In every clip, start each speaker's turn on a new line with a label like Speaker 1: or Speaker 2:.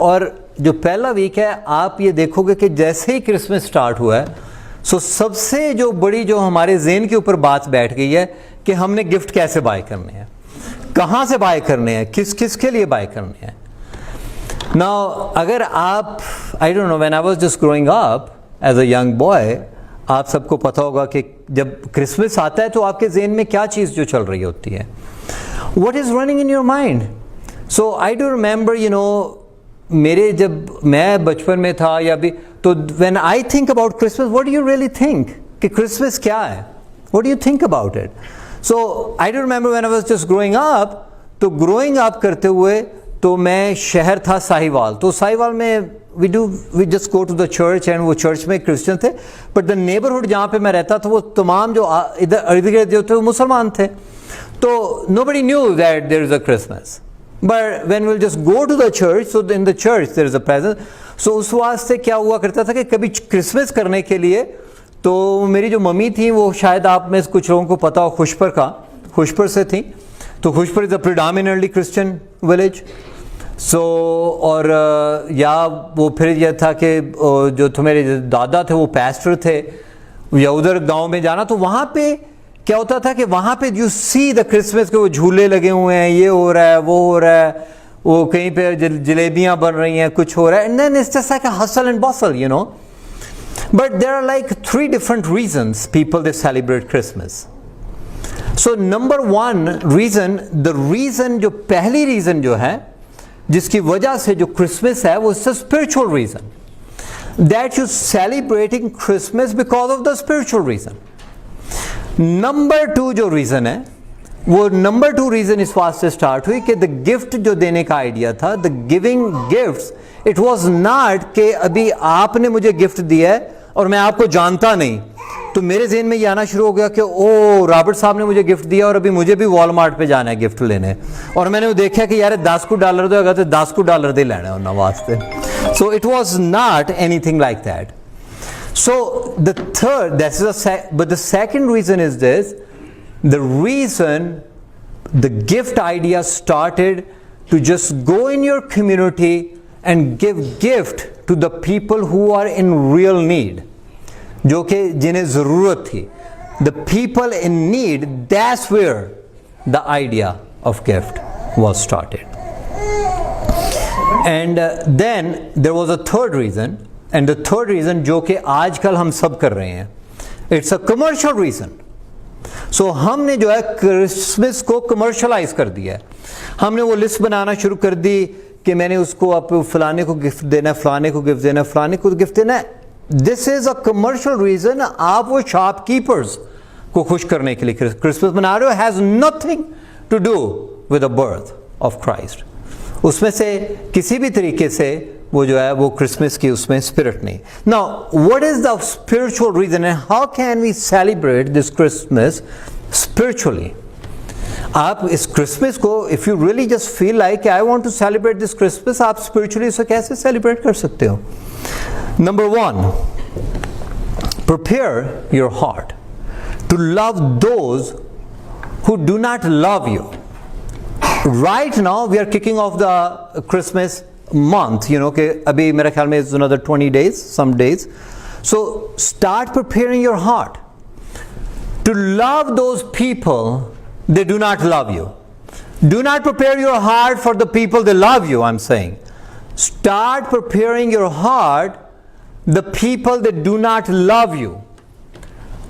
Speaker 1: और जो पहला वीक है आप ये देखोगे कि जैसे ही क्रिसमस स्टार्ट हुआ है सो सबसे जो बड़ी जो हमारे ज़हन के ऊपर बात बैठ गई है कि हमने गिफ्ट कैसे बाय करने हैं, कहाँ से बाय करने हैं, किस किस के लिए बाय करने हैं। नाउ अगर आप I don't know when I was just growing up as a young boy, आप सबको पता होगा कि जब क्रिसमस आता है तो आपके ज़हन में क्या चीज़ जो चल रही होती है, what is running in your mind. So I do remember you know मेरे जब मैं बचपन में था या भी तो when I think about Christmas what do you really think कि क्रिसमस क्या है, what do you think about it. So I do remember when I was just growing up, तो ग्रोइंग अप करते हुए तो मैं शहर था साहिवाल, तो साहिवाल में we just go to the church and वो चर्च में क्रिश्चियन थे, बट द नेबरहुड जहाँ पे मैं रहता था वो तमाम जो इधर इर्द गिर्द जो थे वो मुसलमान थे, तो nobody knew that there is a Christmas. But when we'll just go to the church, so in the church there is a present. So उस वास्ते क्या हुआ करता था कि कभी क्रिसमस करने के लिए तो मेरी जो मम्मी थी वो शायद आप में कुछ लोगों को पता हो खुशपर से थी, तो Khushpur is a predominantly Christian village. So और या वो फिर यह था कि जो तो मेरे दादा थे वो पैस्टर थे, या उधर गाँव में जाना तो वहाँ पे क्या होता था कि वहाँ पे यू सी द क्रिसमस के वो झूले लगे हुए हैं, ये हो रहा है वो हो रहा है, वो कहीं पे जलेबियाँ बन रही हैं, कुछ हो रहा है, and then it's just like a hustle and bustle you know. But there are like 3 different reasons people they celebrate Christmas. So number 1 reason, the reason जो पहली रीज़न जो है जिसकी वजह से जो क्रिसमस है वो it's a spiritual reason that you celebrating Christmas because of the spiritual reason. Number 2 जो रीज़न है वो नंबर 2 रीज़न इस वास्ते स्टार्ट हुई कि द गिफ्ट जो देने का आइडिया था, the giving gifts, it was not कि अभी आपने मुझे गिफ्ट दिया है और मैं आपको जानता नहीं, तो मेरे ज़हन में ये आना शुरू हो गया कि ओ रॉबर्ट साहब ने मुझे गिफ्ट दिया और अभी मुझे भी वॉलमार्ट पे जाना है गिफ्ट लेने, और मैंने वो देखा कि यार $10 देगा तो $10 दे लेना उन्होंने वास्ते। So it was not anything like that. So the third, but the second reason is this: the reason the gift idea started to just go in your community and give gift to the people who are in real need, जो कि जिन्हें ज़रूरत थी, the people in need. That's where the idea of gift was started. And then there was a third reason. And the third reason जो कि आजकल हम सब कर रहे हैं, इट्स अ कमर्शियल रीज़न। सो हमने जो है क्रिसमस को कमर्शलाइज कर दिया है, हमने वो लिस्ट बनाना शुरू कर दी कि मैंने उसको आप फलाने को गिफ्ट देना है, फलाने को गिफ्ट देना है, फलाने को गिफ्ट देना है। This is a commercial reason. आप वो शॉपकीपर्स को खुश करने के लिए क्रिसमस मना रहे हो, has nothing to do with the birth of Christ. उसमें से किसी भी तरीके से वो जो है वो क्रिसमस की उसमें स्पिरिट नहीं। Now what is the spiritual reason and how can we celebrate this Christmas spiritually. आप इस क्रिसमस को if you really just feel like I want to celebrate this Christmas, आप स्पिरिचुअली इसे कैसे सेलिब्रेट कर सकते हो। Number 1, prepare your heart to love those who do not love you. Right now we are kicking off the Christmas month, you know, कि अभी मेरे ख्याल में it's another 20 days, some days. So start preparing your heart to love those people they do not love you. Do not prepare your heart for the people they love you, I'm saying. Start preparing your heart the people that do not love you.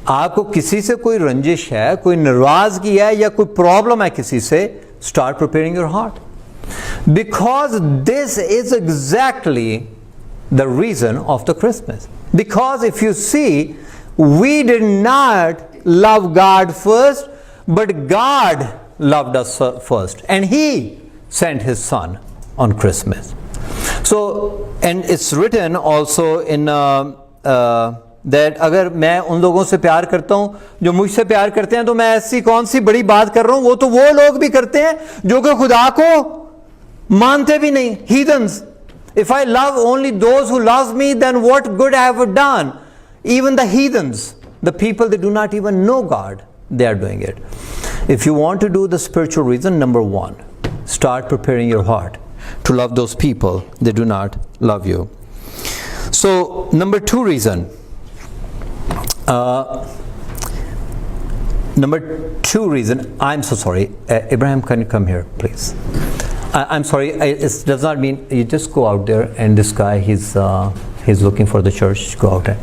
Speaker 1: आपको किसी से कोई रंजिश है, कोई नाराज़गी है या कोई प्रॉब्लम है किसी से, start preparing your heart, because this is exactly the reason of the Christmas. Because if you see, we did not love God first, but God loved us first, and He sent His Son on Christmas. So, and it's written also in that अगर मैं उन लोगों से प्यार करता हूं जो मुझसे प्यार करते हैं, तो मैं ऐसी कौन सी बड़ी बात कर रहा हूं, वो तो वो लोग भी करते हैं जो कि खुदा को मानते भी नहीं, heathens. If I love only those who love me, then what good I have done? Even the heathens, the people that do not even know God, they are doing it. If you want to do the spiritual reason, number 1, start preparing your heart. to love those people that do not love you. So, number two reason. I'm so sorry. Abraham, can you come here, please? I'm sorry. It does not mean you just go out there and this guy, he's looking for the church. Go out there.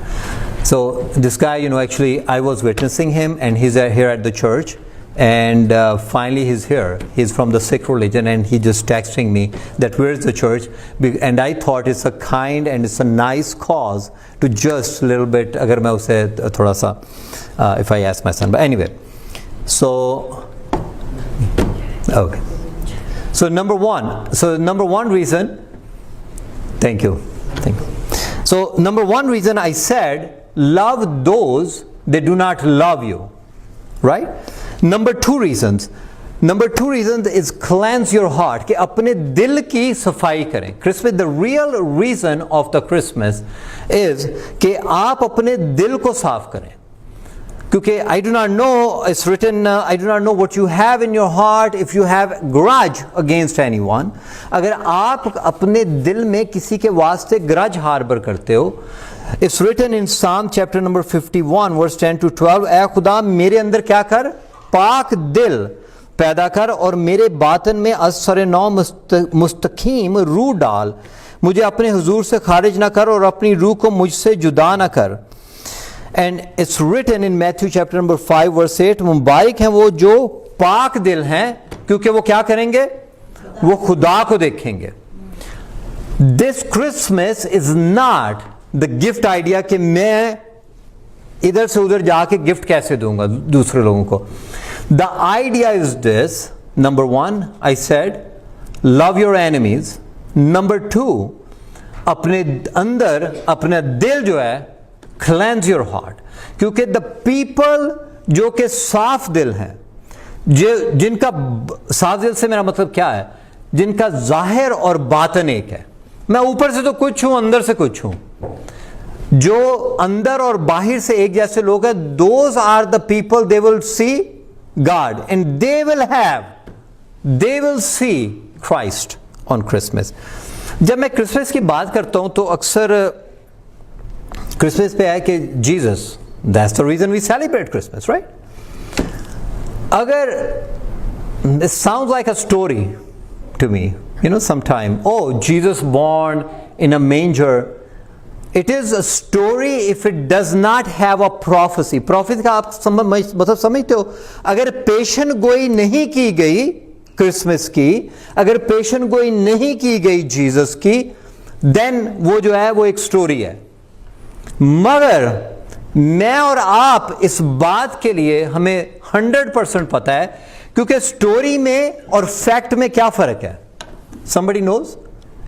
Speaker 1: So this guy, actually, I was witnessing him, and he's here at the church. And finally he's here. He's from the Sikh religion, and he just texting me that where's the church. And I thought it's a kind and it's a nice cause to just a little bit, agar main usse thoda sa, if I ask my son. But anyway, so okay. So number one reason. Thank you. So number one reason I said, love those that do not love you, right? Number two reasons is cleanse your heart, कि अपने दिल की सफाई करें. Christmas, the real reason of the Christmas is कि आप अपने दिल को साफ करें. क्योंकि I do not know, it's written, I do not know what you have in your heart if you have grudge against anyone. अगर आप अपने दिल में किसी के वास्ते grudge harbor करते हो, it's written in Psalm chapter number 51 verse 10 to 12, ऐ खुदा मेरे अंदर क्या कर, पाक दिल पैदा कर और मेरे बातन में असर नौ मुस्तकीम रूह डाल, मुझे अपने हुजूर से खारिज ना कर और अपनी रूह को मुझसे जुदा ना कर. And it's written in Matthew chapter number 5 verse 8, मुबारक हैं वो जो पाक दिल हैं क्योंकि वो क्या करेंगे, वो खुदा को देखेंगे. This Christmas is not the gift idea कि मैं इधर से उधर जाके गिफ्ट कैसे दूंगा दूसरे लोगों को. The idea is this. Number one, I said, love your enemies. Number two, अपने अंदर अपना दिल जो है, cleanse your heart. क्योंकि the people जो के साफ दिल हैं, जिनका साफ दिल से मेरा मतलब क्या है, जिनका जाहिर और बातन एक है. मैं ऊपर से तो कुछ हूं, अंदर से कुछ हूं. जो अंदर और बाहर से एक जैसे लोग हैं, those are the people, they will see God and they will see Christ on Christmas. जब मैं क्रिसमस की बात करता हूं तो अक्सर क्रिसमस पे है कि Jesus, that's the reason we celebrate Christmas, right? अगर it sounds like a story to me, sometime, oh, Jesus born in a manger. It is a story if it does not have a prophecy. Prophecy का आप मतलब समझते हो. अगर पेशन गोई नहीं की गई क्रिसमस की, अगर पेशन गोई नहीं की गई जीसस की, then वो जो है वो एक स्टोरी है. मगर मैं और आप इस बात के लिए हमें 100% पता है, क्योंकि स्टोरी में और फैक्ट में क्या फर्क है. Somebody knows?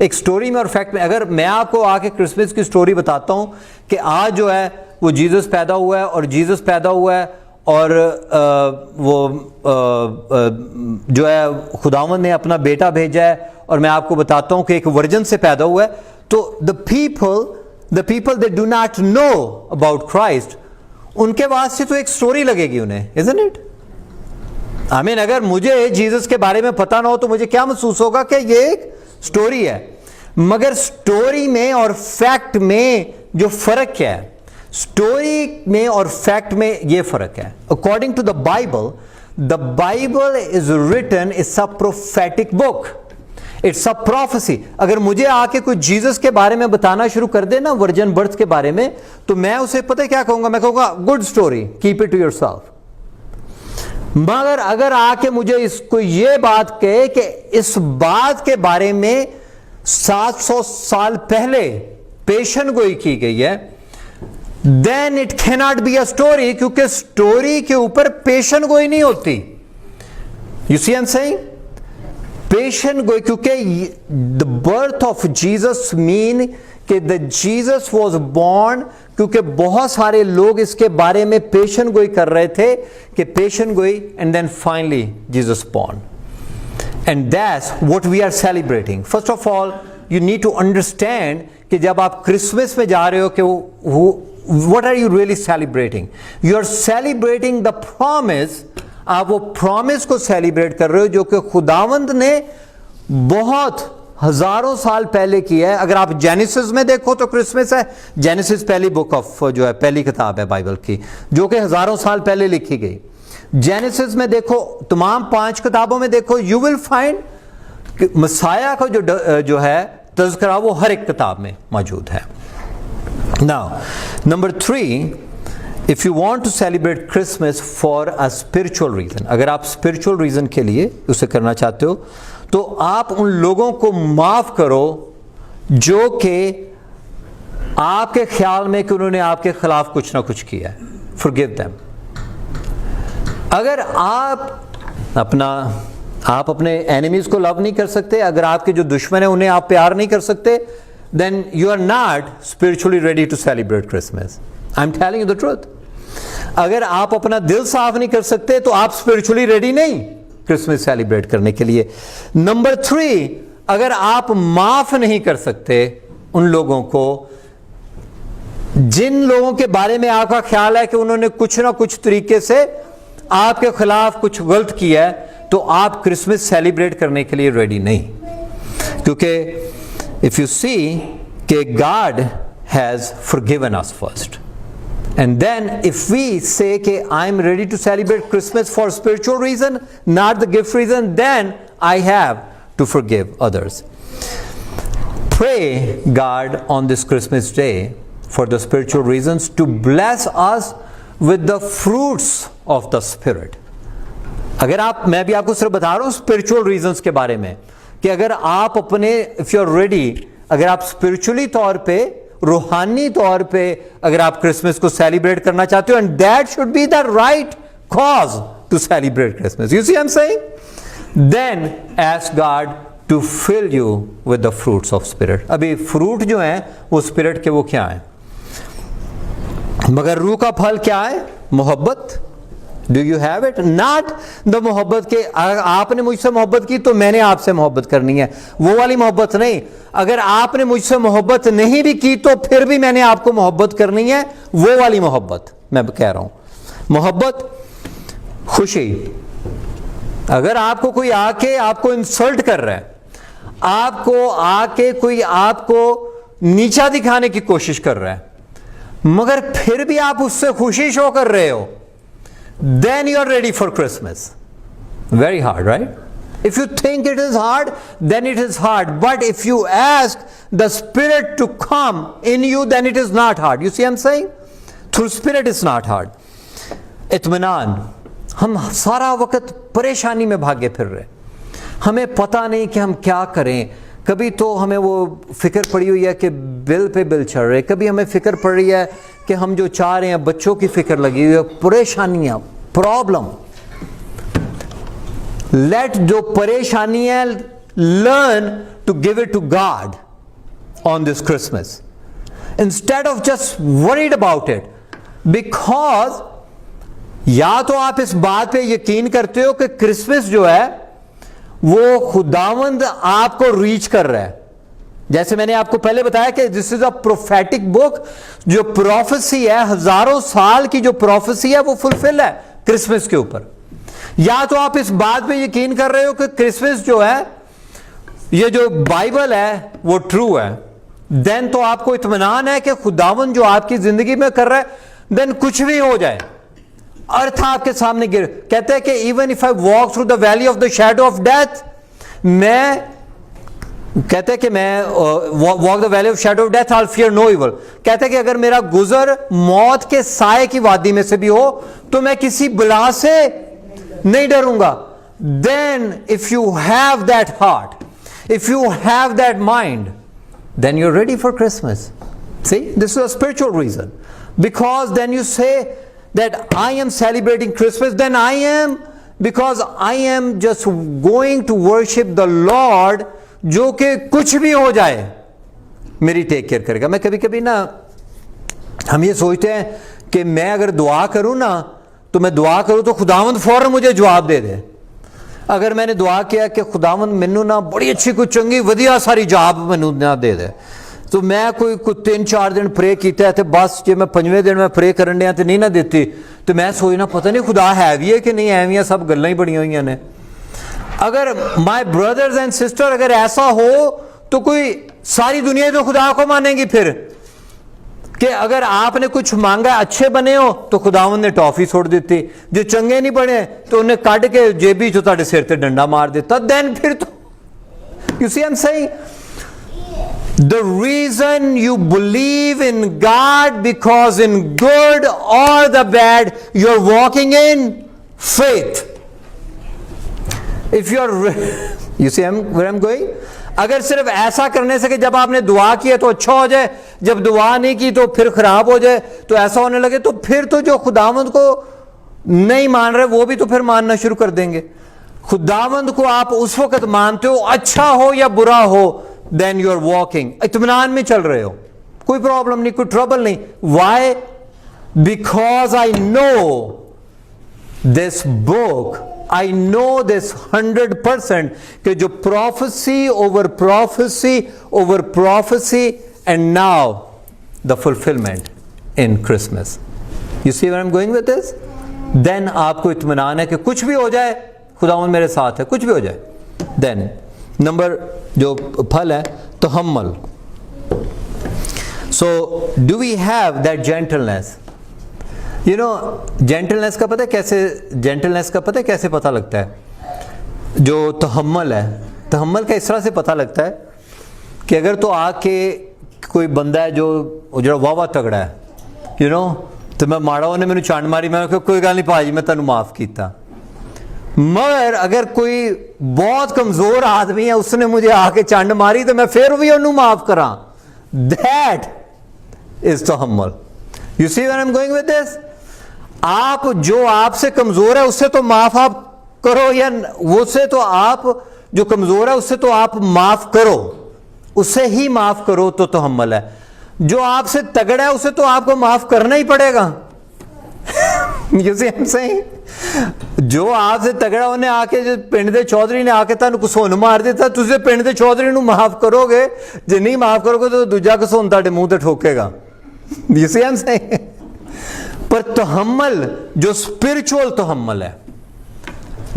Speaker 1: एक स्टोरी में और फैक्ट में. अगर मैं आपको आके क्रिसमस की स्टोरी बताता हूं कि आज जो है वो जीसस पैदा हुआ है और जीसस पैदा हुआ है और जो है खुदावंद ने अपना बेटा भेजा है, और मैं आपको बताता हूं कि एक वर्जन से पैदा हुआ है, तो the people that do not know about Christ, उनके वास्ते तो एक स्टोरी लगेगी उन्हें, isn't it? I mean, अगर मुझे जीसस के बारे में पता ना हो तो मुझे क्या महसूस होगा कि ये एक स्टोरी है. मगर स्टोरी में और फैक्ट में जो फर्क क्या है, स्टोरी में और फैक्ट में ये फर्क है. According to the Bible is written, it's a prophetic book, it's a prophecy. अगर मुझे आके कोई जीसस के बारे में बताना शुरू कर दे ना, वर्जिन बर्थ के बारे में, तो मैं उसे पता है क्या कहूंगा, मैं कहूंगा good story, keep it to yourself. मगर अगर आके मुझे इसको ये बात कहे कि इस बात के बारे में 700 साल पहले पेशन गोई की गई है, then it cannot be a story, क्योंकि स्टोरी के ऊपर पेशन गोई नहीं होती. You see I am saying, पेशन गोई, क्योंकि the birth of Jesus mean कि द जीसस वॉज बॉर्न, क्योंकि बहुत सारे लोग इसके बारे में पेशन गोई कर रहे थे कि पेशन गोई, and then finally Jesus born. And that's what we are celebrating. First of all you need to understand कि जब आप क्रिसमस में जा रहे हो कि what are you really celebrating. You are celebrating the promise. आप वो प्रॉमिस को सेलिब्रेट कर रहे हो जो कि खुदावंद ने बहुत हजारों साल पहले की है। अगर आप जेनेसिस में देखो तो क्रिसमस है। जेनेसिस पहली बुक ऑफ जो है, पहली किताब है बाइबल की, जो कि हजारों साल पहले लिखी गई। जेनेसिस में देखो, तमाम 5 किताबों में देखो, यू विल फाइंड मसाया का जो है तज़किरा वो हर एक किताब में मौजूद है। Now number 3, if you want to celebrate Christmas for a spiritual reason, अगर आप स्पिरिचुअल रीजन के लिए उसे करना चाहते हो तो आप उन लोगों को माफ करो जो कि आपके ख्याल में कि उन्होंने आपके खिलाफ कुछ ना कुछ किया है। Forgive them. अगर आप अपने एनिमीज को लव नहीं कर सकते, अगर आपके जो दुश्मन है उन्हें आप प्यार नहीं कर सकते, then you are not spiritually ready to celebrate Christmas. I am telling you the truth. अगर आप अपना दिल साफ नहीं कर सकते तो आप स्पिरिचुअली रेडी नहीं क्रिसमस सेलिब्रेट करने के लिए। नंबर 3, अगर आप माफ नहीं कर सकते उन लोगों को जिन लोगों के बारे में आपका ख्याल है कि उन्होंने कुछ ना कुछ तरीके से आपके खिलाफ कुछ गलत किया है, तो आप क्रिसमस सेलिब्रेट करने के लिए रेडी नहीं। क्योंकि इफ यू सी कि God has forgiven us first, and then if we say कि I'm ready to celebrate Christmas for spiritual reason, not the gift reason, then I have to forgive others. Pray God on this Christmas day for the spiritual reasons to bless us with the fruits of the Spirit. अगर मैं भी आपको सिर्फ बता रहा हूँ spiritual reasons के बारे में, कि अगर आप अपने इफ यू आर रेडी, अगर आप स्पिरिचुअली तौर पे, रूहानी तौर पे अगर आप क्रिसमस को सेलिब्रेट करना चाहते हो, and that should be the right cause to celebrate Christmas, you see I am saying, then ask God to fill you with the fruits of spirit. अभी फ्रूट जो हैं वो स्पिरिट के वो क्या है, मगर रूह का फल क्या है? मोहब्बत। Do you have it? Not the मोहब्बत के आपने मुझसे मोहब्बत की तो मैंने आपसे मोहब्बत करनी है, वो वाली मोहब्बत नहीं। अगर आपने मुझसे मोहब्बत नहीं भी की तो फिर भी मैंने आपको मोहब्बत करनी है, वो वाली मोहब्बत मैं कह रहा हूं। मोहब्बत, खुशी। अगर आपको कोई आके आपको इंसल्ट कर रहा है, आपको आके कोई आपको नीचा दिखाने की कोशिश कर रहा है, मगर फिर भी आप उससे खुशी शो कर रहे हो, then you are ready for Christmas. Very hard, right? If you think it is hard, then it is hard. But if you ask the Spirit to come in you, then it is not hard. You see what I'm saying? Through Spirit it's not hard. इत्मीनान। हम सारा वक्त परेशानी में भागे फिर रहे, हमें पता नहीं कि हम क्या करें। कभी तो हमें वो फिक्र पड़ी हुई है कि बिल पे बिल चढ़ रहे, कभी हमें फिक्र पड़ रही है कि हम जो चाह रहे हैं, बच्चों की फिक्र लगी हुई है, परेशानियां, प्रॉब्लम। लेट जो परेशानियां, learn to give it to God on this Christmas instead of just worried about it. Because या तो आप इस बात पे यकीन करते हो कि क्रिसमस जो है वो खुदावंद आपको रीच कर रहा है, जैसे मैंने आपको पहले बताया कि this is a prophetic book, जो प्रोफेसी है, हजारों साल की जो प्रोफेसी है वो फुलफिल है क्रिसमस के ऊपर। या तो आप इस बात पे यकीन कर रहे हो कि क्रिसमस जो है, ये जो बाइबल है वो ट्रू है, देन तो आपको इत्मीनान है कि खुदावंद जो आपकी जिंदगी में कर रहा है, देन कुछ भी हो जाए, अर्थ आपके सामने गिर। कहते हैं कि even if I walk through the valley of the shadow of death, मैं कहते हैं कि मैं walk the valley of shadow of death, I will fear no evil. कहते हैं कि अगर मेरा गुजर मौत के साए की वादी में से भी हो तो मैं किसी बला से नहीं डरूंगा। Then if you have that heart, if you have that mind, then you are ready for Christmas. See, this is a spiritual reason, because then you say that I am celebrating Christmas, then I am, because I am just going to worship the Lord, जो कि कुछ भी हो जाए मेरी take care करेगा। मैं कभी कभी ना, हम ये सोचते हैं कि मैं अगर दुआ करूं ना, तो मैं दुआ करूं तो खुदावंद फौरन मुझे जवाब दे दे। अगर मैंने दुआ किया कि खुदावंद मैनू ना बड़ी अच्छी कोई चंगी वधिया सारी जॉब मैनू ना दे दे, तो मैं कोई 3-4 दिन प्रे किया है, तो बस जे मैं 5वें दिन मैं प्रे करन दिया तो नहीं ना देती, तो मैं सोचना पता नहीं खुदा है भी है कि नहीं, एवं सब गल्लां ही बड़ियां हुई ने। अगर माय ब्रदर्स एंड सिस्टर, अगर ऐसा हो तो कोई सारी दुनिया तो खुदा को मानेगी फिर, कि अगर आपने कुछ मांगा अच्छे बने हो तो खुदावंद ने टॉफी छोड़ दी, जो चंगे नहीं बने तो उन्हें काट के जेबी चो तुहाडे सिर ते डंडा मार दिता। देन फिर तो you see I am saying the reason you believe in God, because in good or the bad you're walking in faith. If you're you see where I'm going? अगर सिर्फ ऐसा करने से कि जब आपने दुआ की है तो अच्छा हो जाए, जब दुआ नहीं की तो फिर खराब हो जाए, तो ऐसा होने लगे, तो फिर तो जो खुदावंद को नहीं मान रहे वो भी तो फिर मानना शुरू कर देंगे। खुदावंद को आप उस वक्त मानते हो, अच्छा हो या बुरा हो, देन यू आर वॉकिंग, इत्मीनान में चल रहे हो, कोई प्रॉब्लम नहीं, कोई ट्रबल नहीं। Why? Because I know this book, I know this 100% कि जो prophecy over prophecy over prophecy and now the fulfilment in Christmas. You see where I am going with this? Then आपको इत्मीनान है कि कुछ भी हो जाए खुदावंद मेरे साथ है, कुछ भी हो जाए। देन नंबर जो फल है तहम्मुल। So do we have that gentleness? You know gentleness का पता है कैसे, जेंटलनेस का पता है कैसे पता लगता है? जो तहम्मुल है, तहम्मुल का इस तरह से पता लगता है कि अगर तो आके कोई बंदा है जो वावा तगड़ा है, यू नो, तो मैं माड़ा उन्हें मैंने चांड मारी, मैं कोई गल नहीं भाजी मैं तेन माफ किया। मगर अगर कोई बहुत कमजोर आदमी है उसने मुझे आके चंड मारी तो मैं फिर भी उन्हें माफ करा। दैट इज तहम्मुल। You see where I am going with this? आप जो आपसे कमजोर है उससे तो माफ आप करो, या उससे तो आप जो कमजोर है उससे तो आप माफ करो, उससे ही माफ करो तो तहम्मुल है। जो आपसे तगड़ा है उसे तो आपको माफ करना ही पड़ेगा। You see what I'm saying? जो आपसे तगड़ा उन्हें आके जो पिंड दे चौधरी ने आके तुहानू घसुन मार दिता, तुझे पिंड दे चौधरी नू माफ करोगे, जे नहीं माफ करोगे तो दूजा घसुन तुहाडे मुंह ते ठोकेगा। You see what I'm saying? पर तहम्मुल जो स्पिरिचुअल तहम्मुल है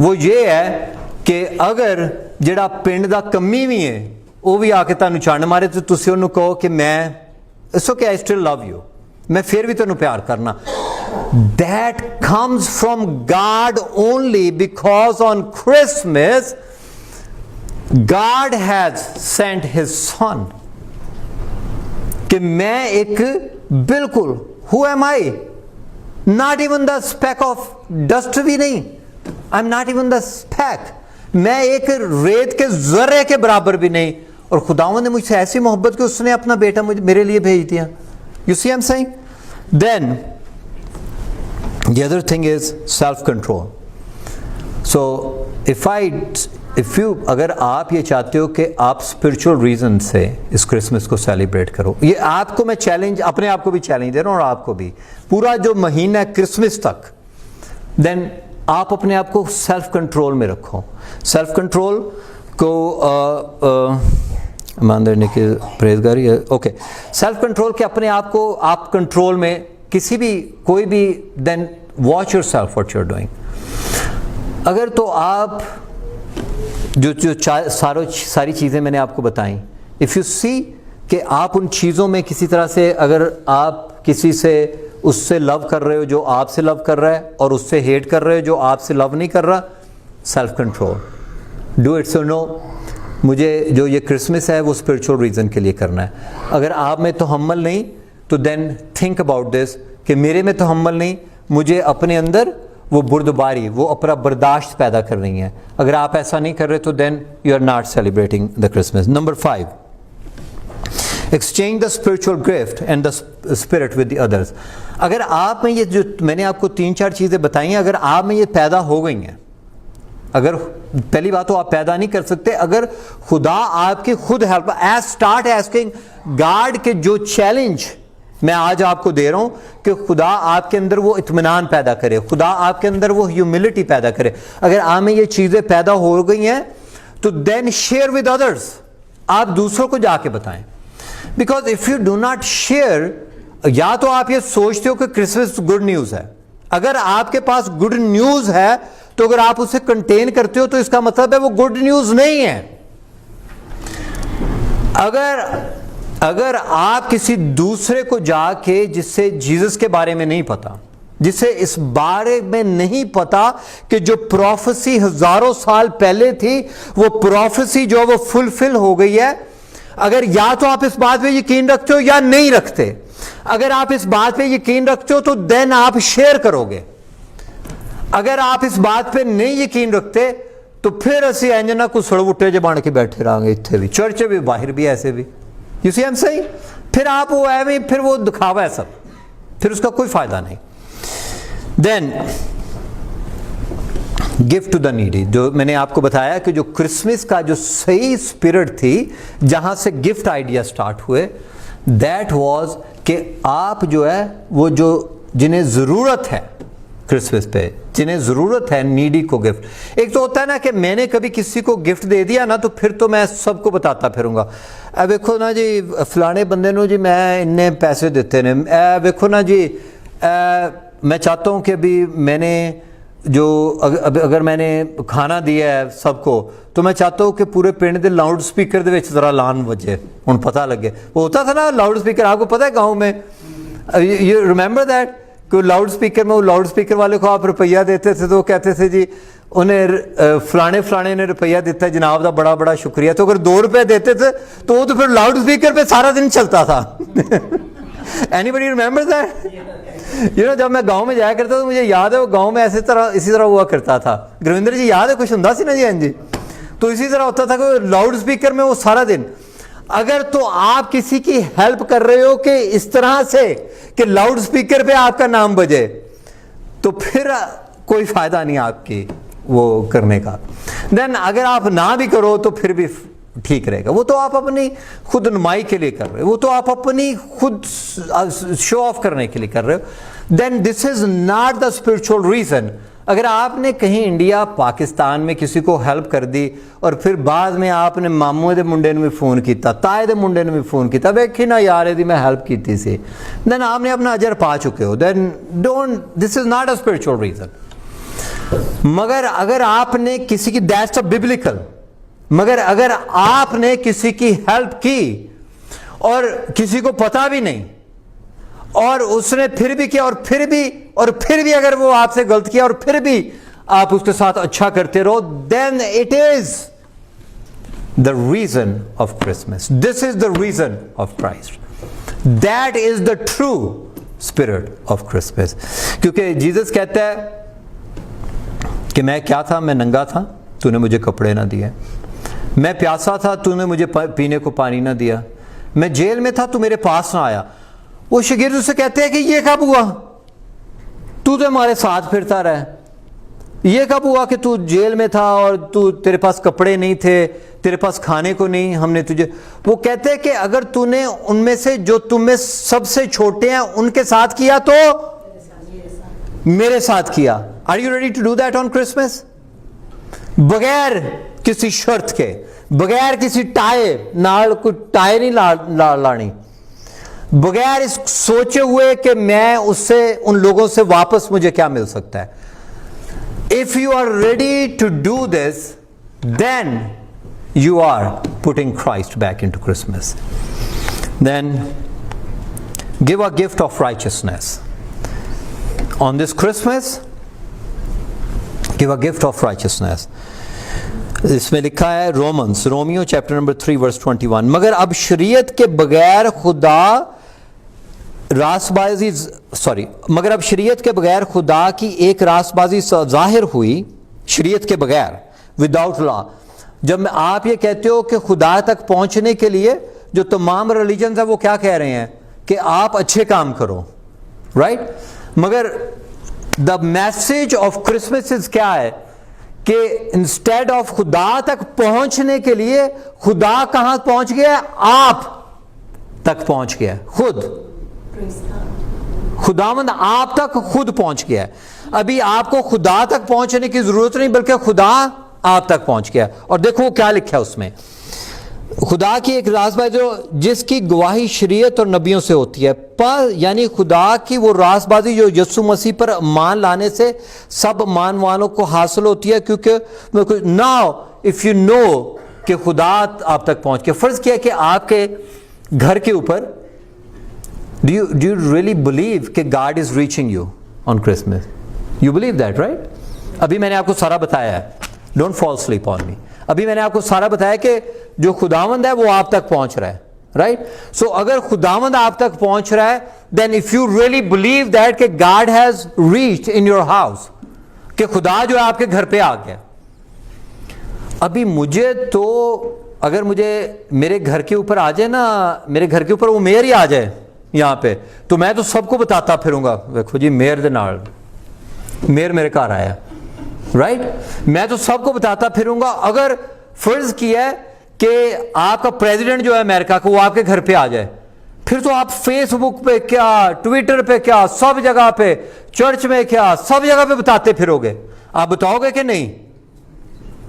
Speaker 1: वो ये है कि अगर जिहड़ा पिंड दा कम्मी भी है वो भी आके तुहानू चंड मारे तो तुसी उन्हें कहो कि मैं it's okay, I still love you, मैं फिर भी तेनू प्यार करना। That comes from God only because on Christmas God has sent His Son. कि मैं एक बिल्कुल, who am I? Not even the speck of dust भी नहीं, I'm not even the speck, मैं एक रेत के जर्रे के बराबर भी नहीं, और खुदावंद ने मुझसे ऐसी मोहब्बत कि उसने अपना बेटा मुझे मेरे लिए भेज दिया। You see I'm saying? Then the other thing is self control. So if you अगर आप ये चाहते हो कि आप स्पिरिचुअल रीजन से इस क्रिसमस को सेलिब्रेट करो, ये आपको मैं चैलेंज, अपने आप को भी चैलेंज दे रहा हूँ और आपको भी, पूरा जो महीना है क्रिसमस तक, देन आप अपने आप को सेल्फ कंट्रोल में रखो। सेल्फ कंट्रोल को ईमानदारी ने की परहेजगारी है, ओके, सेल्फ कंट्रोल के अपने आप को आप कंट्रोल में किसी भी कोई भी, then watch yourself what you are doing. अगर तो आप जो सारी चीज़ें मैंने आपको बताई, इफ़ यू सी कि आप उन चीज़ों में किसी तरह से, अगर आप किसी से उससे लव कर रहे हो जो आपसे लव कर रहा है, और उससे हेट कर रहे हो जो आपसे लव नहीं कर रहा, self control, do it. So no, मुझे जो ये क्रिसमस है वो स्पिरिचुअल रीज़न के लिए करना है। अगर आप में तहम्मुल नहीं तो देन थिंक अबाउट दिस कि मेरे में तहम्मुल नहीं, मुझे अपने अंदर वो बुर्दबारी, वो अपना बर्दाश्त पैदा कर रही है। अगर आप ऐसा नहीं कर रहे तो then you are not celebrating the Christmas. Number 5, exchange the spiritual gift and the spirit with the others. अगर आप में ये जो मैंने आपको 3-4 चीज़ें बताई हैं, अगर आप में ये पैदा हो गई हैं, अगर पहली बात तो आप पैदा नहीं कर सकते, अगर खुदा आपकी खुद help, as start asking God के जो चैलेंज मैं आज आपको दे रहा हूं कि खुदा आपके अंदर वो इत्मीनान पैदा करे, खुदा आपके अंदर वो ह्यूमिलिटी पैदा करे। अगर आप में ये चीज़ें पैदा हो गई हैं तो देन शेयर विद अदर्स, आप दूसरों को जाके बताएं। Because if you do not share, या तो आप ये सोचते हो कि क्रिसमस गुड न्यूज़ है, अगर आपके पास गुड न्यूज़ है तो अगर आप उसे कंटेन करते हो तो इसका मतलब है वो गुड न्यूज़ नहीं है। अगर आप किसी दूसरे को जाके, जिससे जीसस के बारे में नहीं पता, जिसे इस बारे में नहीं पता कि जो प्रोफेसी हजारों साल पहले थी वो प्रोफेसी जो वो फुलफिल हो गई है, अगर या तो आप इस बात पे यकीन रखते हो या नहीं रखते, अगर आप इस बात पे यकीन रखते हो तो देन आप शेयर करोगे। अगर आप इस बात पे नहीं यकीन रखते तो फिर असि इंजना को सड़बुट्टे जे बन के बैठे रहेंगे, इत्थे भी चर्च भी बाहर भी ऐसे भी। You see I am saying, फिर आप वो है फिर वो दिखावा है सब, फिर उसका कोई फायदा नहीं। Then gift to the needy, जो मैंने आपको बताया कि जो क्रिसमस का जो सही स्पिरिट थी, जहां से गिफ्ट आइडिया स्टार्ट हुए, दैट वाज कि आप जो है वो जो जिन्हें ज़रूरत है क्रिसमस पे, जिन्हें ज़रूरत है नीडी को गिफ्ट। एक तो होता है ना कि मैंने कभी किसी को गिफ्ट दे दिया ना तो फिर तो मैं सबको बताता फिरूंगा, अब देखो ना जी फलाने बंदे नो जी मैं इन्ने पैसे देते ने, देखो ना जी मैं चाहता हूँ कि अभी मैंने जो अगर मैंने खाना दिया है सबको तो मैं चाहता हूँ कि पूरे पिंड के लाउड स्पीकर दे जरा लान बजे, हुण पता लगे। वो होता था ना लाउड स्पीकर, आपको पता है गाँव में, यू रिमेंबर दैट, कि लाउड स्पीकर में वो लाउड स्पीकर वाले को आप रुपया देते थे तो वो कहते थे जी उन्हें फलाने ने रुपया देता है जनाब का बड़ा बड़ा शुक्रिया। तो अगर 2 रुपये देते थे तो वो तो फिर लाउड स्पीकर पे सारा दिन चलता था। Anybody remember that? You know, जब मैं गांव में जाया करता तो मुझे याद है वो गांव में इसी तरह हुआ करता था। गुरविंदर जी याद है कुछ होता सी ना जी? हाँ जी, तो इसी तरह होता था कि लाउड स्पीकर में वो सारा दिन, अगर तो आप किसी की हेल्प कर रहे हो कि इस तरह से कि लाउड स्पीकर पे आपका नाम बजे, तो फिर कोई फायदा नहीं आपकी वो करने का। देन अगर आप ना भी करो तो फिर भी ठीक रहेगा, वो तो आप अपनी खुद नुमाई के लिए कर रहे हो, वो तो आप अपनी खुद शो ऑफ करने के लिए कर रहे हो। Then this is not the spiritual reason. अगर आपने कहीं इंडिया पाकिस्तान में किसी को हेल्प कर दी और फिर बाद में आपने मामू के मुंडे ने भी फोन किया, ताए के मुंडे ने भी फोन किया, वेखी ना यार यदि मैं हेल्प की सी, देन आपने अपना अजर पा चुके हो। Then don't, this is not a spiritual reason. मगर अगर आपने किसी की, दैट्स अ बिब्लिकल, मगर अगर आपने किसी की हेल्प की और किसी को पता भी नहीं और उसने फिर भी किया और फिर भी अगर वो आपसे गलत किया और फिर भी आप उसके साथ अच्छा करते रहो, then it is the reason of Christmas, this is the reason of Christ, that is the true spirit of Christmas. क्योंकि जीसस कहता है कि मैं क्या था, मैं नंगा था, तूने मुझे कपड़े ना दिए, मैं प्यासा था, तूने मुझे पीने को पानी ना दिया, मैं जेल में था, तू मेरे पास ना आया। वो शागिर्द उससे कहते हैं कि ये कब हुआ, तू तो हमारे साथ फिरता रहा, ये कब हुआ कि तू जेल में था और तेरे पास कपड़े नहीं थे, तेरे पास खाने को नहीं, हमने तुझे। वो कहते हैं कि अगर तूने उनमें से जो तुम में सबसे छोटे हैं उनके साथ किया तो मेरे साथ किया। Are you ready to do that on Christmas? बगैर किसी शर्त के, बगैर किसी टाई, नाल कोई टाई नहीं लानी, बगैर इस सोचे हुए कि मैं उससे, उन लोगों से वापस मुझे क्या मिल सकता है। If you are ready to do this, then you are putting Christ back into Christmas. Then give a gift of righteousness. On this Christmas, give a gift of righteousness. इसमें लिखा है रोमियो चैप्टर नंबर 3 वर्स 21, मगर अब शरीयत के बगैर मगर अब शरीयत के बगैर खुदा की एक रासबाजी जाहिर हुई, शरीयत के बगैर, विदाउट लॉ। जब आप ये कहते हो कि खुदा तक पहुंचने के लिए जो तमाम रिलीजन है वो क्या कह रहे हैं कि आप अच्छे काम करो, राइट? मगर the message of Christmas is क्या है कि इंस्टेड ऑफ खुदा तक पहुंचने के लिए, खुदा कहां पहुंच गया? आप तक पहुंच गया, खुदावंद आप तक खुद पहुंच गया। अभी आपको खुदा तक पहुंचने की जरूरत नहीं, बल्कि खुदा आप तक पहुंच गया। और देखो क्या लिखा है उसमें, खुदा की एक रासबाजी जो जिसकी गवाही शरीयत और नबियों से होती है, पर यानी खुदा की वो रासबाजी जो यीशु मसीह पर मान लाने से सब मान वालों को हासिल होती है। क्योंकि नाउ इफ यू नो कि खुदा आप तक पहुंच के, फर्ज किया कि आपके घर के ऊपर, डू यू रियली बिलीव कि God is reaching you on Christmas? You believe that, right? अभी मैंने आपको सारा बताया है, don't fall sleep on me. अभी मैंने आपको सारा बताया कि जो खुदावंद है वो आप तक पहुंच रहा है, राइट? सो अगर खुदावंद आप तक पहुंच रहा है, then if you really believe that कि God has reached in your house, कि खुदा जो है आपके घर पे आ गया। अभी मुझे तो, अगर मुझे मेरे घर के ऊपर आ जाए ना, मेरे घर के ऊपर वो मेयर ही आ जाए यहाँ पे, तो मैं तो सबको बताता फिरूंगा, देखो जी मेयर दे नाल, मेयर मेरे घर आया, राइट? मैं तो सबको बताता फिरूंगा। अगर फर्ज किया है कि आपका प्रेसिडेंट जो है अमेरिका का, वो आपके घर पे आ जाए, फिर तो आप फेसबुक पे क्या, ट्विटर पे क्या, सब जगह पे, चर्च में क्या, सब जगह पे बताते फिरोगे। आप बताओगे कि नहीं?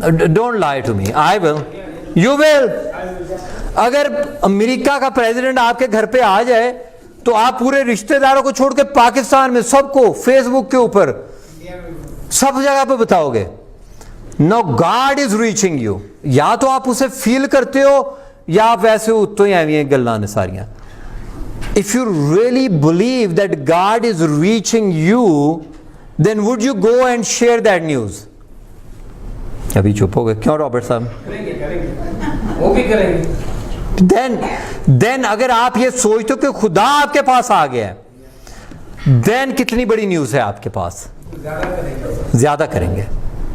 Speaker 1: Don't lie to me, I will, you will. अगर अमेरिका का प्रेसिडेंट आपके घर पे आ जाए, तो आप पूरे रिश्तेदारों को छोड़ के पाकिस्तान में सबको फेसबुक के ऊपर सब जगह पे बताओगे। No, God is reaching you. या तो आप उसे फील करते हो, या आप वैसे उत्तो ही एवं गल्लां ने सारियां। If you really believe that God is reaching you, then would you go and share that news? अभी चुप हो गए क्यों रॉबर्ट साहब?
Speaker 2: वो भी करेंगे।
Speaker 1: देन अगर आप ये सोचते हो कि खुदा आपके पास आ गया है, देन कितनी बड़ी न्यूज है आपके पास? ज्यादा करेंगे।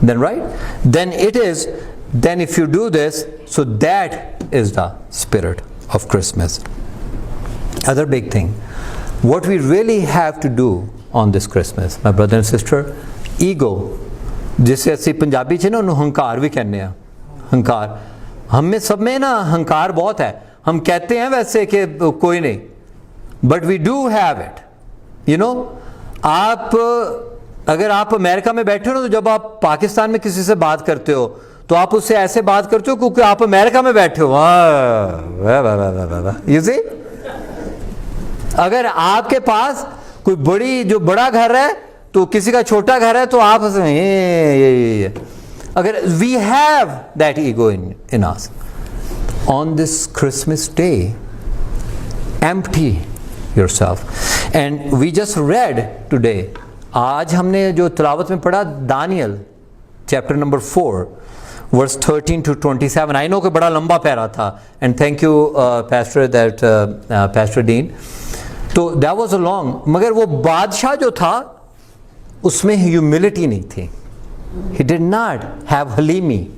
Speaker 1: Then right, then it is, then if you do this, so that is the spirit of Christmas. Other big thing what we really have to do on this Christmas, my brother and sister, ego, जिसे ਅਸੀਂ पंजाबी च ना उन्होंने हंकार भी कहने हैं। हंकार हम में, सब में ना हंकार बहुत है। हम कहते हैं वैसे कि कोई नहीं, but we do have it, you know. आप अगर आप अमेरिका में बैठे हो ना, तो जब आप पाकिस्तान में किसी से बात करते हो, तो आप उससे ऐसे बात करते हो क्योंकि आप अमेरिका में बैठे हो। यू सी, अगर आपके पास कोई जो बड़ा घर है, तो किसी का छोटा घर है, तो आप ये अगर we have that ego in us on this Christmas day, empty yourself. And we just read today, आज हमने जो तिलावत में पढ़ा, Daniel chapter number 4 verse 13 to 27। I know कि बड़ा लंबा पैरा था, and thank you pastor Dean. तो दैट वाज अ लॉन्ग, मगर वो बादशाह जो था उसमें ह्यूमिलिटी नहीं थी। ही डिड नॉट हैव हलीमी,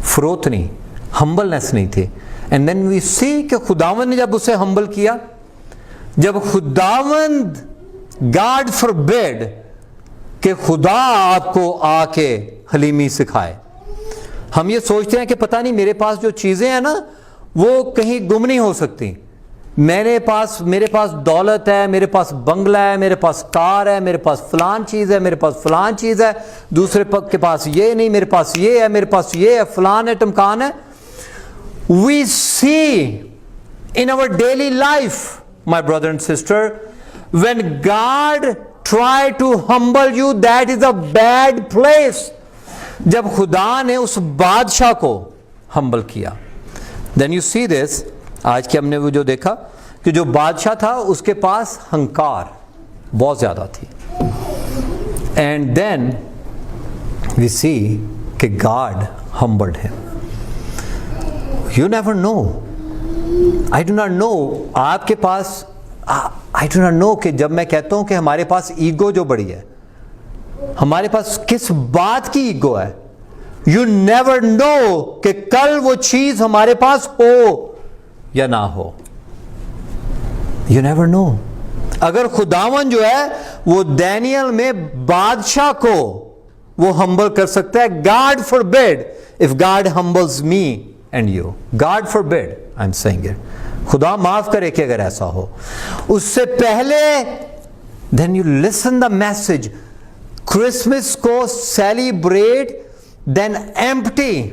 Speaker 1: फरोत नहीं, हम्बलनेस नहीं थी। एंड देन वी सी कि खुदावंद ने जब उसे हम्बल किया, जब खुदावंद, गॉड फॉरबिड कि खुदा आपको आके हलीमी सिखाए। हम ये सोचते हैं कि पता नहीं मेरे पास जो चीजें हैं ना, वो कहीं गुम नहीं हो सकती। मेरे पास दौलत है, मेरे पास बंगला है, मेरे पास कार है, मेरे पास फलान चीज़ है, मेरे पास फलान चीज़ है, दूसरे पक्ष के पास ये नहीं, मेरे पास ये है, मेरे पास ये है, फलान है, टमकान है। We see in our daily life, my brother and sister, when God try to humble you, that is a bad place. जब खुदा ने उस बादशाह को हम्बल किया, देन यू सी दिस। आज के हमने वो जो देखा कि जो बादशाह था उसके पास हंकार बहुत ज्यादा थी। एंड देन वी सी कि God humbled him. You never know, I do not know आपके पास, आई डू नॉट नो कि जब मैं कहता हूं कि हमारे पास ईगो जो बड़ी है, हमारे पास किस बात की ईगो है। यू नेवर नो कि कल वो चीज हमारे पास हो या ना हो। You never know. अगर खुदावन जो है वो दानियल में बादशाह को वो हम्बल कर सकता है, God forbid if God humbles me and you, God forbid, I am saying it, खुदा माफ करे कि अगर ऐसा हो। उससे पहले then you listen the message, Christmas को सेलिब्रेट, देन एम्प्टी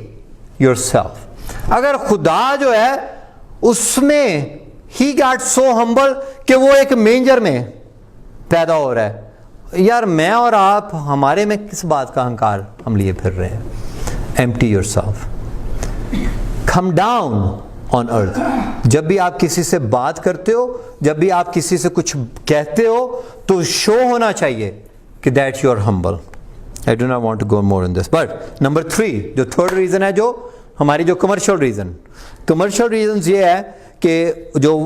Speaker 1: योरसेल्फ। अगर खुदा जो है उसमें ही गॉट सो हम्बल कि वो एक मेंजर में पैदा हो रहा है। यार मैं और आप, हमारे में किस बात का अहंकार हम लिए फिर रहे हैं? Empty yourself. come down on earth. जब भी आप किसी से बात करते हो, जब भी आप किसी से कुछ कहते हो, तो शो होना चाहिए कि that you are humble. I do not want to go more in this. But number 3, जो third reason है, जो हमारी जो commercial reasons ये है कि जो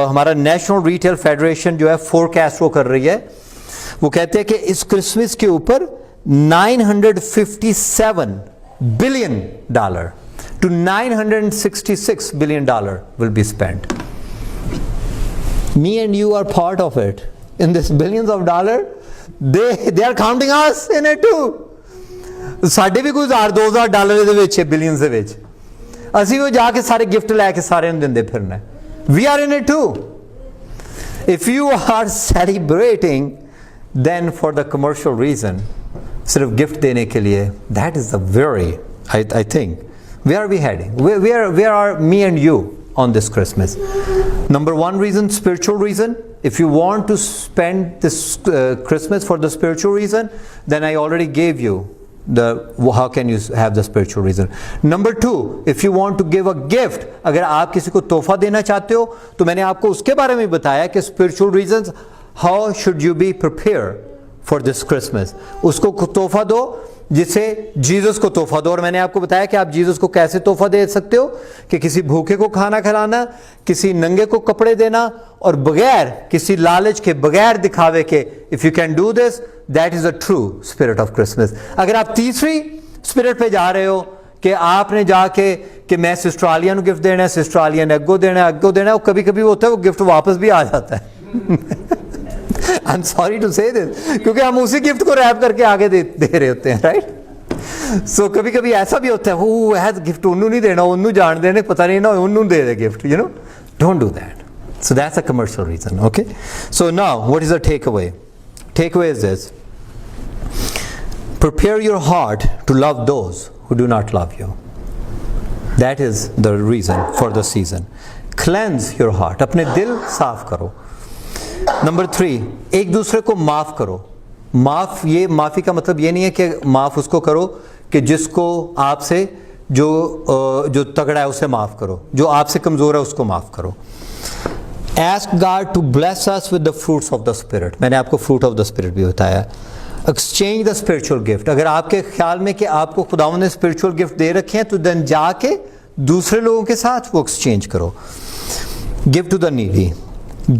Speaker 1: हमारा नेशनल रिटेल फेडरेशन जो है फोरकास्ट वो कर रही है, वो कहते हैं कि इस क्रिसमस के ऊपर $957 billion to $966 billion will be spent. Me and you are part of it. In this billions of dollars, they are counting us in it too. ਸਾਡੇ ਵੀ ਕੋਈ $1000 ਦੇ ਵਿੱਚ ਬਿਲੀਅਨਸ ਦੇ ਵਿੱਚ, ਅਸੀਂ ਉਹ ਜਾ ਕੇ ਸਾਰੇ ਗਿਫਟ ਲੈ ਕੇ ਸਾਰਿਆਂ ਨੂੰ ਦਿੰਦੇ ਫਿਰਨਾ. We are in it too. If you are celebrating, then for the commercial reason, सिर्फ गिफ्ट देने के लिए, that is the very, I think, where are we heading? Where are me and you on this Christmas? Number 1 reason, spiritual reason. If you want to spend this Christmas for the spiritual reason, then I already gave you how can you have the spiritual reason. Number 2, if you want to give a gift, अगर आप किसी को तोहफा देना चाहते हो, तो मैंने आपको उसके बारे में बताया कि spiritual reasons, how should you be prepared for this Christmas. उसको तोहफा दो जिसे जीसस को तोहफा दो, और मैंने आपको बताया कि आप जीसस को कैसे तोहफा दे सकते हो, कि किसी भूखे को खाना खिलाना, किसी नंगे को कपड़े देना, और बगैर किसी लालच के, बगैर दिखावे के. If you can do this, that is a true spirit of Christmas. अगर आप तीसरी स्पिरिट पे जा रहे हो कि आपने जाके कि मैं सिस्टर आलिया को गिफ्ट देना है, सिस्टर आलिया ने अग्गो देना है, और कभी कभी होता है वो गिफ्ट वापस भी आ जाता है. I'm sorry to say this, क्योंकि हम उसी गिफ्ट को रैप करके आगे दे रहे होते हैं, राइट. सो कभी कभी ऐसा भी होता है, वो है गिफ्ट उन्नू नहीं देना, उन्नू जान देने, पता नहीं ना उन्नू दे दे gift, you know. Don't do that. So that's a commercial reason, okay? So now, what is the takeaway? Takeaway is this: prepare your heart to love those who do not love you. That is the reason for the season. Cleanse your heart. अपने दिल साफ करो. Number 3, एक दूसरे को माफ करो. माफी का मतलब ये नहीं है कि माफ उसको करो कि जिसको आपसे जो तगड़ा है उसे माफ करो, जो आपसे कमजोर है उसको माफ करो. Ask God to bless us with the fruits of the Spirit. मैंने आपको fruit of the Spirit भी बताया. Exchange the spiritual gift. अगर आपके ख्याल में कि आपको खुदावंद ने spiritual gift दे रखे हैं, तो then जाके दूसरे लोगों के साथ वो exchange करो. Give to the needy.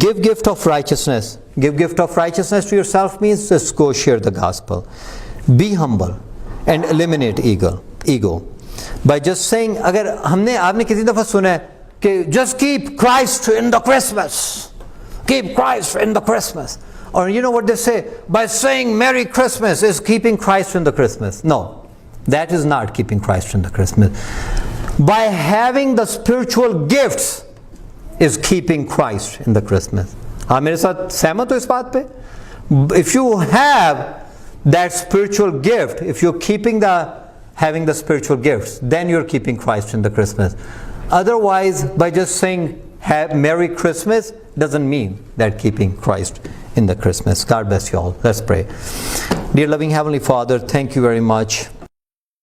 Speaker 1: Give gift of righteousness. Give gift of righteousness to yourself means just go share the gospel. Be humble and eliminate ego. By just saying, अगर आपने किसी दफा सुना है कि just keep Christ in the Christmas. Keep Christ in the Christmas. Or you know what they say? By saying Merry Christmas is keeping Christ in the Christmas. No, that is not keeping Christ in the Christmas. By having the spiritual gifts is keeping Christ in the Christmas. आप मेरे साथ सहमत हो इस बात पे? If you have that spiritual gift, if you're having the spiritual gifts, then you're keeping Christ in the Christmas. Otherwise, by just saying Merry Christmas doesn't mean that keeping Christ in the Christmas. God bless you all. Let's pray. Dear loving Heavenly Father, thank you very much